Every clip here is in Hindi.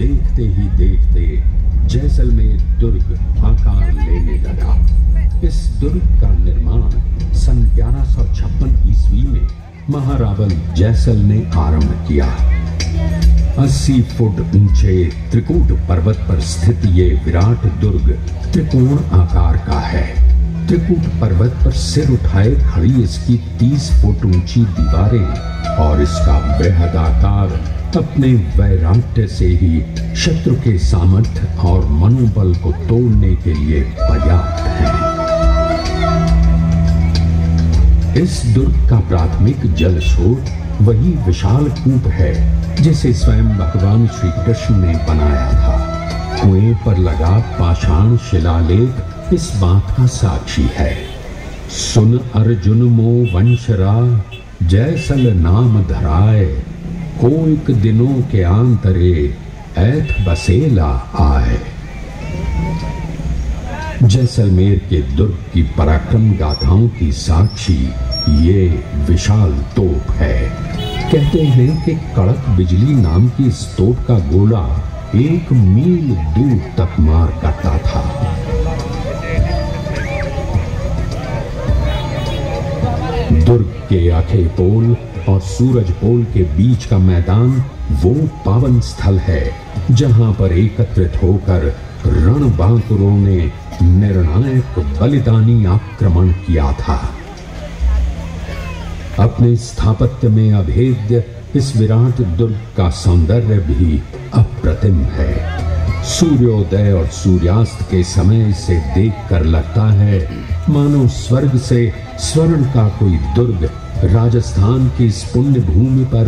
देखते ही देखते जैसलमेर दुर्ग आकार लेने लगा। इस दुर्ग का निर्माण सन 1156 ईस्वी में महारावल जैसल ने आरंभ किया। 80 फुट ऊंचे त्रिकूट पर्वत पर स्थित ये विराट दुर्ग त्रिकोण आकार का है। त्रिकूट पर्वत पर सिर उठाए खड़ी इसकी 30 फुट ऊंची दीवारें और इसका बृहद आकार अपने वैराग्य से ही शत्रु के सामर्थ्य और मनोबल को तोड़ने के लिए पर्याप्त है। इस दुर्ग का प्राथमिक जल स्रोत वही विशाल कूप है जिसे स्वयं भगवान श्री कृष्ण ने बनाया था। कुएं पर लगा पाषाण शिलालेख इस बात का साक्षी है। सुन अर्जुन मो वंशरा जैसल नाम धराए, कोइक दिनों के आंतरे ऐथ बसेला आए। जैसलमेर के दुर्ग की पराक्रम गाथाओं की साक्षी ये विशाल तोप है। कहते हैं कि कड़क बिजली नाम की इस तोप का गोला 1 मील दूर तक मार करता था। दुर्ग के आखे पोल और सूरज पोल के बीच का मैदान वो पावन स्थल है जहां पर एकत्रित होकर रणबांकुरों ने निर्णायक बलिदानी आक्रमण किया था। अपने स्थापत्य में अभेद्य इस विराट दुर्ग का सौंदर्य भी अप्रतिम है। सूर्योदय और सूर्यास्त के समय इसे देखकर लगता है मानो स्वर्ग से स्वर्ण का कोई दुर्ग राजस्थान की इस पुण्य भूमि पर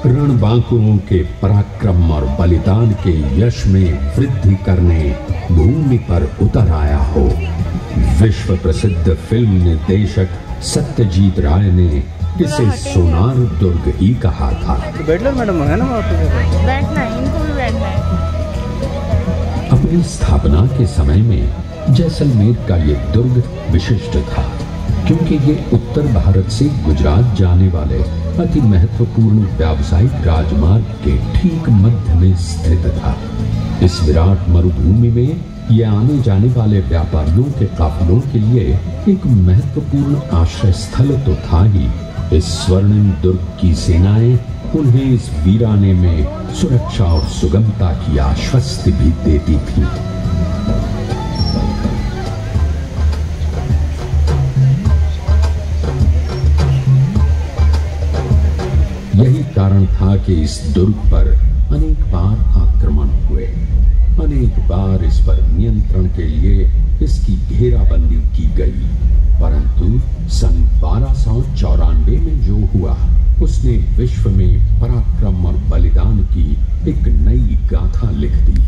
रणबांकुरों के पराक्रम और बलिदान के यश में वृद्धि करने भूमि पर उतर आया हो। विश्व प्रसिद्ध फिल्म निर्देशक सत्यजीत राय ने इसे सोनार दुर्ग ही कहा था। बैठना मैडम है ना, बैठना है, इनको भी बैठना है। अपनी स्थापना के समय में जैसलमेर का ये दुर्ग विशिष्ट था क्योंकि ये उत्तर भारत से गुजरात जाने वाले अति महत्वपूर्ण व्यावसायिक राजमार्ग के ठीक मध्य में स्थित था। इस विराट मरुभूमि में ये आने जाने वाले व्यापारियों के काफिलों के लिए एक महत्वपूर्ण आश्रय स्थल तो था ही, इस स्वर्णिम दुर्ग की सेनाएं उन्हें इस वीराने में सुरक्षा और सुगमता की आश्वस्ति भी देती थी। यही कारण था कि इस दुर्ग पर अनेक बार आक्रमण हुए। अनेक बार इस पर नियंत्रण के लिए इसकी घेराबंदी की गई, परंतु सन 1294 में जो हुआ उसने विश्व में पराक्रम और बलिदान की एक नई गाथा लिख दी।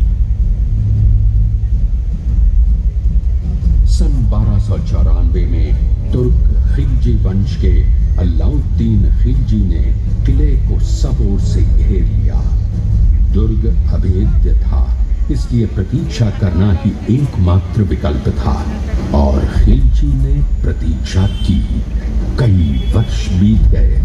सन 1294 में तुर्क खिलजी वंश के अलाउद्दीन खिलजी ने किले को सब ओर से घेर लिया। दुर्ग अभेद्य था, इसलिए प्रतीक्षा करना ही एकमात्र विकल्प था और खिलजी ने प्रतीक्षा की। कई वर्ष बीत गए।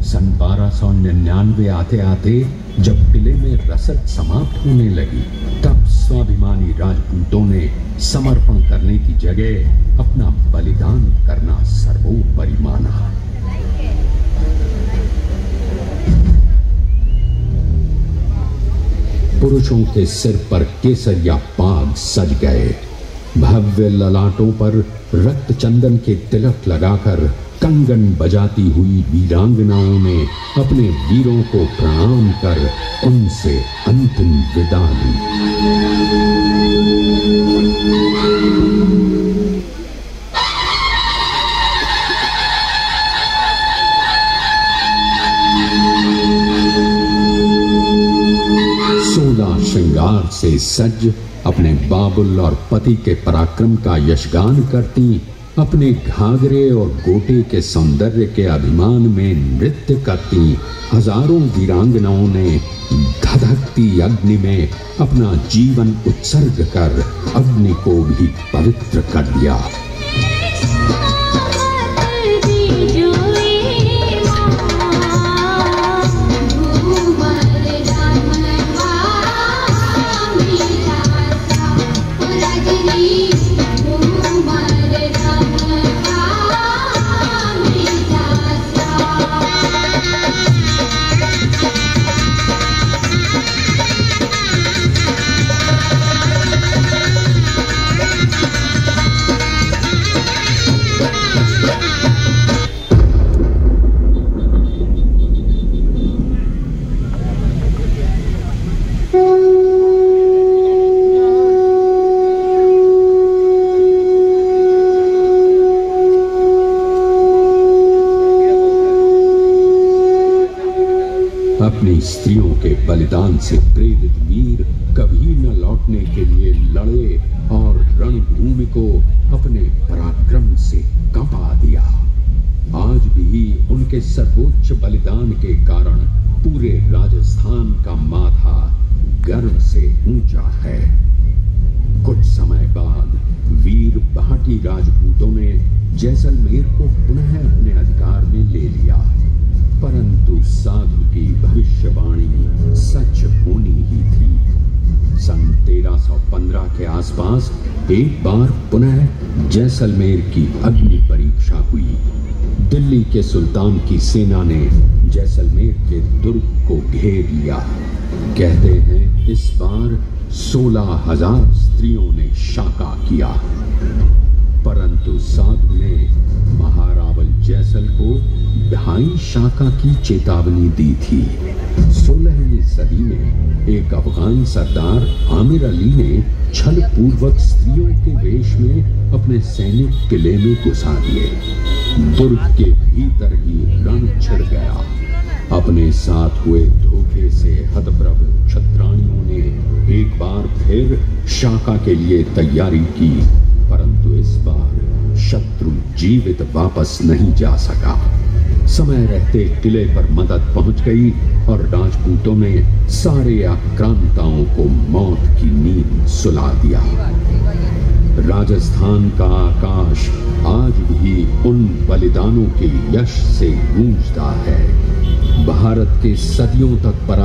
सन 1299 आते आते जब किले में रसद समाप्त होने लगी, तब स्वाभिमानी राजपूतों ने समर्पण करने की जगह अपना बलिदान करना सर्वोपरि माना। पुरुषों के सिर पर केसरिया पाग सज गए। भव्य ललाटों पर रक्त चंदन के तिलक लगाकर कंगन बजाती हुई वीरांगनाओं ने अपने वीरों को प्रणाम कर उनसे अंतिम विदा ली। श्रृंगार से सज्ज अपने बाबुल और पति के पराक्रम का यशगान करती, अपने घाघरे और गोटे के सौंदर्य के अभिमान में नृत्य करती हजारों वीरांगनाओं ने धधकती अग्नि में अपना जीवन उत्सर्ग कर अग्नि को भी पवित्र कर दिया। बलिदान से प्रेरित वीर कभी न लौटने के लिए लड़े और रणभूमि को अपने पराक्रम से कंपा दिया। आज भी उनके सर्वोच्च बलिदान के कारण पूरे राजस्थान का माथा गर्व से ऊंचा है। कुछ समय बाद वीर भाटी राजपूतों ने जैसलमेर को पुनः अपने अधिकार में ले लिया, परंतु साधु की भविष्यवाणी सच होनी ही थी। सन 1315 के आसपास एक बार पुनः जैसलमेर की अग्नि परीक्षा हुई। दिल्ली के सुल्तान की सेना ने जैसलमेर के दुर्ग को घेर लिया। कहते हैं इस बार 16,000 स्त्रियों ने शाका किया, परंतु साधु ने महारावल जैसल को भाई शाका की चेतावनी दी थी। 16वीं सदी में एक अफगान सरदार आमिर अली ने छल पूर्वक स्त्रियों के वेश में अपने सैनिक किले में घुसा दिए। दुर्ग के भीतर ही रण छिड़ गया। अपने साथ हुए धोखे से हतप्रभ क्षत्राणियों ने एक बार फिर शाका के लिए तैयारी की, परंतु इस बार शत्रु जीवित वापस नहीं जा सका। समय रहते किले पर मदद पहुंच गई और राजपूतों ने सारे आक्रांताओं को मौत की नींद सुला दिया। राजस्थान का आकाश आज भी उन बलिदानों के यश से गूंजता है। भारत के सदियों तक